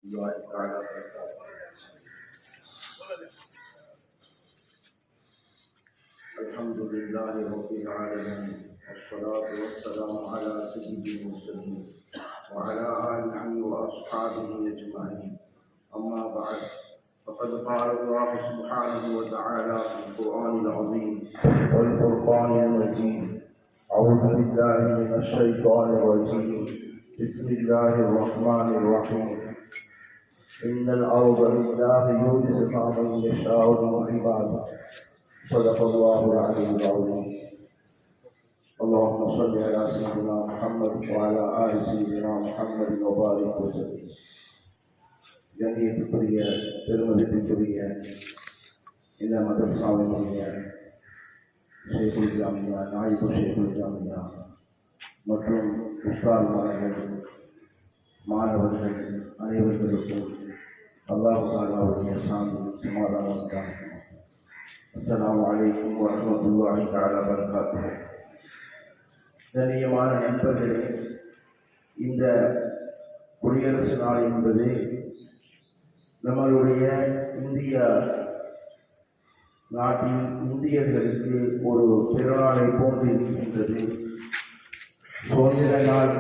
الله تعالى وبركاته. الحمد لله رب العالمين، والصلاة والسلام على سيد المرسلين وعلى آله وأصحابه أجمعين. أما بعد، فقد قال الله سبحانه وتعالى في القرآن العظيم والفرقان المجيد: أعوذ بالله من الشيطان الرجيم، بسم الله الرحمن الرحيم. إن الأرض لله يورثها من يشاء من عباده. صدق الله العلي العظيم. اللهم صل على سيدنا محمد وعلى آل سيدنا محمد وبارك وسلم. கண்ணியத்துக்குரிய பெருமதிப்பிற்குரிய இந்த மதரசாவினுடைய ஷேகுல் ஜாமியா, நாயிபு ஷேகுல் ஜாமியா மற்றும் உஸ்தாத்மார்கள், மாணவர்கள் அனைவர்களுக்கும் அல்லாஹ் தஆலாவுடைய சாந்தி சமாதானம் உண்டாகட்டும். அஸ்ஸலாமு அலைக்கும் வரஹ்மத்துல்லாஹி தஆலா வபரகாத்துஹு. கண்ணியமான நண்பர்களே, இந்த குடியரசு நாள் என்பது நம்மளுடைய இந்திய நாட்டின் இந்தியர்களுக்கு ஒரு பெருநாளை போன்று இருக்கின்றது. சுதந்திர நாள்,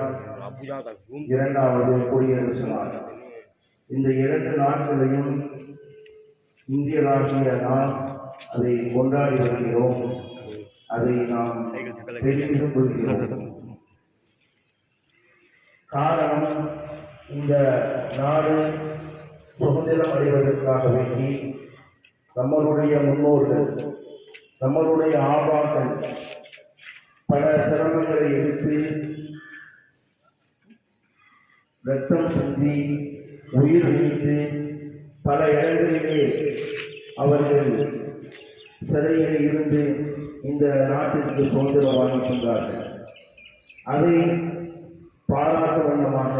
இரண்டாவது குடியரசு நாள். இந்த இரண்டு நாட்களையும் இந்தியராகிய நாம் அதை கொண்டாடி வருகிறோம். அதை நாம் பெருமிதம் கொள்கிறோம். காரணம், இந்த நாடு சுதந்திரம் அடைவதற்காக வேண்டி நம்மளுடைய முன்னோர்கள், நம்மளுடைய ஆபாக்கள் பல சிரமங்களை எடுத்து ரத்தம் சிந்தி உயிர் நீத்து பல இடங்களிலே அவர்கள் சிறையில் இருந்து இந்த நாட்டிற்கு சுதந்திரம் வாங்கிக் கொண்டார்கள். அதை பாராட்ட வண்ணமாக,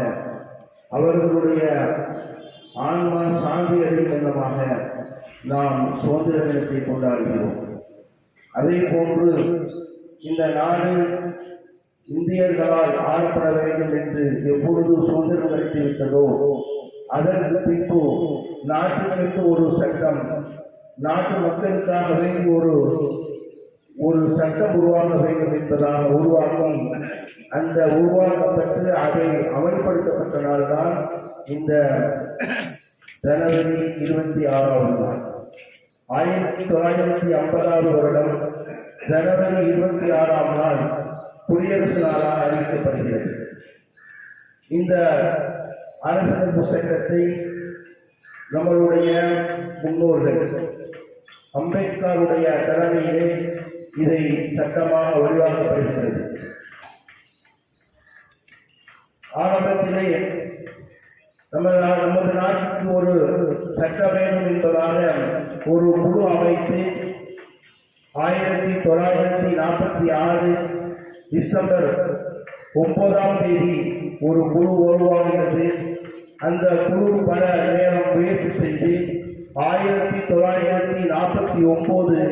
அவர்களுடைய ஆன்மா சாந்தி அடையும் வண்ணமாக நாம் சுதந்திர தினத்தை கொண்டாடுகிறோம். அதே போன்று இந்த நாடு இந்தியர்களால் ஆளப்பட வேண்டும் என்று எப்பொழுது சுதந்திரம் கிடைத்துவிட்டதோ அதற்கு பின்பு நாட்டிற்கு ஒரு சட்டம், நாட்டு மக்களுக்காக வேண்டி ஒரு சட்டம் உருவாக்க வேண்டும் என்பதாக உருவாக்கும். அந்த உருவாக்கப்பட்டு அதை அமல்படுத்தப்பட்ட நாள்தான் இந்த ஜனவரி 26ஆம் நாள். 1950ஆம் வருடம் ஜனவரி 26ஆம் நாள் குடியரசு நாளாக அறிவிக்கப்படுகிறது. இந்த அரசியலமைப்பு சட்டத்தை நம்மளுடைய முன்னோர்கள் அம்பேத்கருடைய தலைமையிலே இதை சட்டமாக உருவாக்கப்படுகிறது. ஆரம்பத்திலே நமது நாட்டுக்கு ஒரு சட்டம் வேண்டும் என்பதாக ஒரு குழு அமைத்து 1946 டிசம்பர் 9ஆம் தேதி ஒரு குழு உருவாகிறது. அந்த குழு பல நேரம் முயற்சி செய்து 1949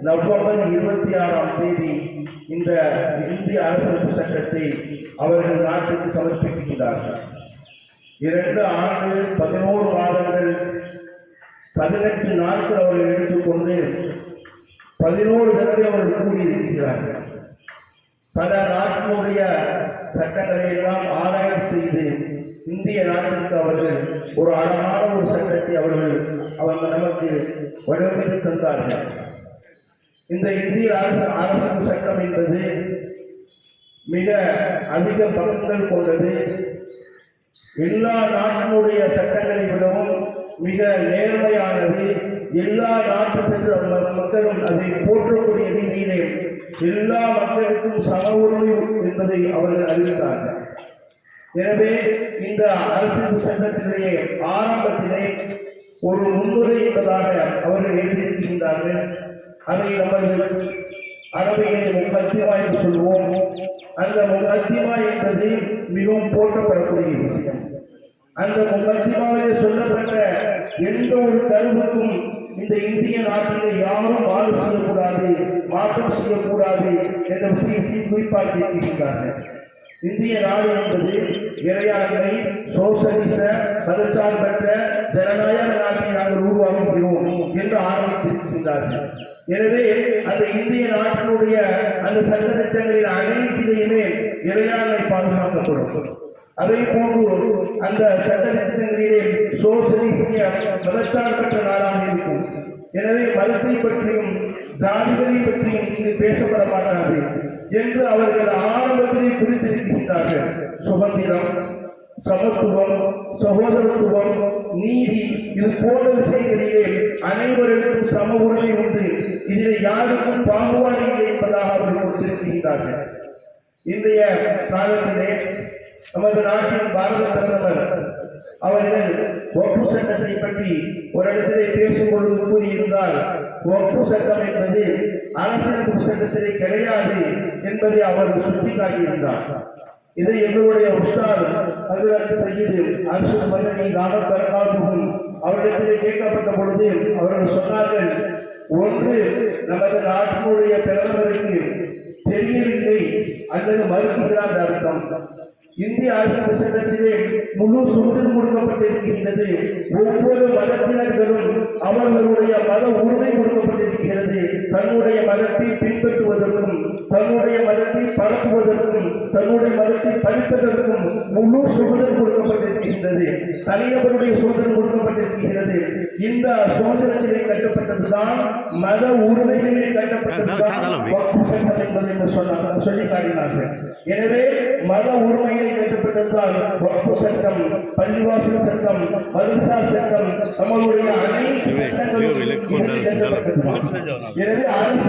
நவம்பர் 26ஆம் தேதி இந்த இந்திய அரசியலமைப்பு சட்டத்தை அவர்கள் நாட்டுக்கு சமர்ப்பிக்கின்றார்கள். 2 ஆண்டு 11 மாதங்கள் 18 நாட்கள் அவர்கள் எடுத்துக்கொண்டு 11 தடவை அவர்கள் கூடியிருக்கிறார்கள். பல நாட்டினுடைய சட்டங்களை எல்லாம் ஆராய்ச்சி செய்து இந்திய நாட்டிற்கு அவர்கள் ஒரு அழகான ஒரு சட்டத்தை அவர்கள் நமக்கு வடிவமைத்து தந்தார்கள். இந்த இந்திய அரசியல் சட்டம் என்பது மிக அதிக பலன்கள் கொண்டது. எல்லா நாட்டினுடைய சட்டங்களை விடவும் மிக நேர்மையானது. எல்லா நாட்டு மக்களும் அதை போற்றக்கூடிய ரீதியிலே எல்லா மக்களுக்கும் சம உரிமை என்பதை அவர்கள் அறிவித்தார்கள். எனவே இந்த அரசியல் சட்டத்திலேயே ஆரம்பத்திலே ஒரு முன்னுரை என்பதாக அவர்கள் எழுதியிருக்கின்றார்கள். அதை நமது அரபியிலே முக்கத்திமா என்று சொல்வோம். அந்த முக்கத்திமா என்பது மிகவும் போற்றப்படக்கூடிய விஷயம். அந்த முக்கத்திமாவிலே சொல்லப்பட்ட எந்த ஒரு கருவுக்கும் இந்த இந்திய நாட்டிலே யாரும் மாறு செய்யக்கூடாது, மாற்றம் செய்யக்கூடாது என்ற விஷயத்தை குறிப்பாக இருக்கின்றார்கள். இந்திய நாடு என்பது இறையாண்மை, சோசலிச, மதச்சார்பற்ற ஜனநாயக நாட்டை நாங்கள் உருவாக்குகிறோம் என்று ஆரம்பித்திருக்கின்றார்கள். எனவே அந்த இந்திய நாட்டினுடைய அந்த சட்ட திட்டங்களின் அனைத்திலுமே இறையாண்மை பாதுகாக்கப்படும். அதே போன்று அந்த சட்ட திட்டங்களிலே சோசலிசிய மதச்சார்பற்ற நாடாக இருக்கும். எனவே மதத்தை பற்றியும் ஜாதிகளை பற்றியும் இங்கு பேசப்பட மாட்டாது என்று அவர்கள் ஆரம்பத்திலே குறித்திருக்கின்றார்கள். சுதந்திரம், சமத்துவம், சகோதரத்துவம், நீதி இது போன்ற விஷயங்களிலே அனைவருக்கும் சம உரிமை உண்டு, இதில் யாருக்கும் பாகுபாடு இல்லை என்பதாக அவர்கள் கொடுத்திருக்கின்றார்கள். இன்றைய காலத்திலே நமது நாட்டின் பாரத பிரதமர் அவர்கள் வக்ஃபு சட்டத்தை பற்றி ஒரு இடத்திலே பேசும் பொழுது கூறியிருந்தால், வக்ஃபு சட்டம் என்பது அரசியல் சட்டத்திலே கிடையாது என்பதை அவர் சுட்டிக்காட்டியிருந்தார். இதை எங்களுடைய உஸ்தாத் ஹஜ்ரத் சையீது அர்ஷத் மதனி தாமத் பரகாத்துஹு அவரிடத்திலே கேட்கப்பட்ட பொழுது அவர்கள் சொன்னார்கள், ஒன்று நமது நாட்டினுடைய பிரதமருக்கு தெரியவில்லை அல்லது மறுக்கிறார் அர்த்தம். இந்திய அரசியல் சட்டத்திலே முழு சுதந்திரம் கொடுக்கப்பட்டிருக்கின்றது. ஒவ்வொரு மதத்தினர்களும் அவர்களுடைய மத உரிமை கொடுக்கப்பட்டிருக்கிறது. தன்னுடைய மதத்தை பின்பற்றுவதற்கும், தன்னுடைய மதத்தை பரப்புவதற்கும், தன்னுடைய மதத்தை படிப்பதற்கும் முழு சுதந்திரம் கொடுக்கப்பட்டிருக்கின்றது. தனிநபருடைய சுதந்திரம் கொடுக்கப்பட்டிருக்கிறது. இந்த சுதந்திரத்திலே கட்டப்பட்டதுதான் மத உரிமைகளிலே கட்டப்பட்டதுதான் வக்ஃபு சட்டம் என்பதை சொல்லி காட்டினார்கள். எனவே மத உரிமைகளை கட்டப்பட்டதால் வக்ஃபு சட்டம், பள்ளிவாசல் சட்டம், மதரசா சட்டம், நம்மளுடைய அனைத்து சட்டங்களும் எனவே அரசு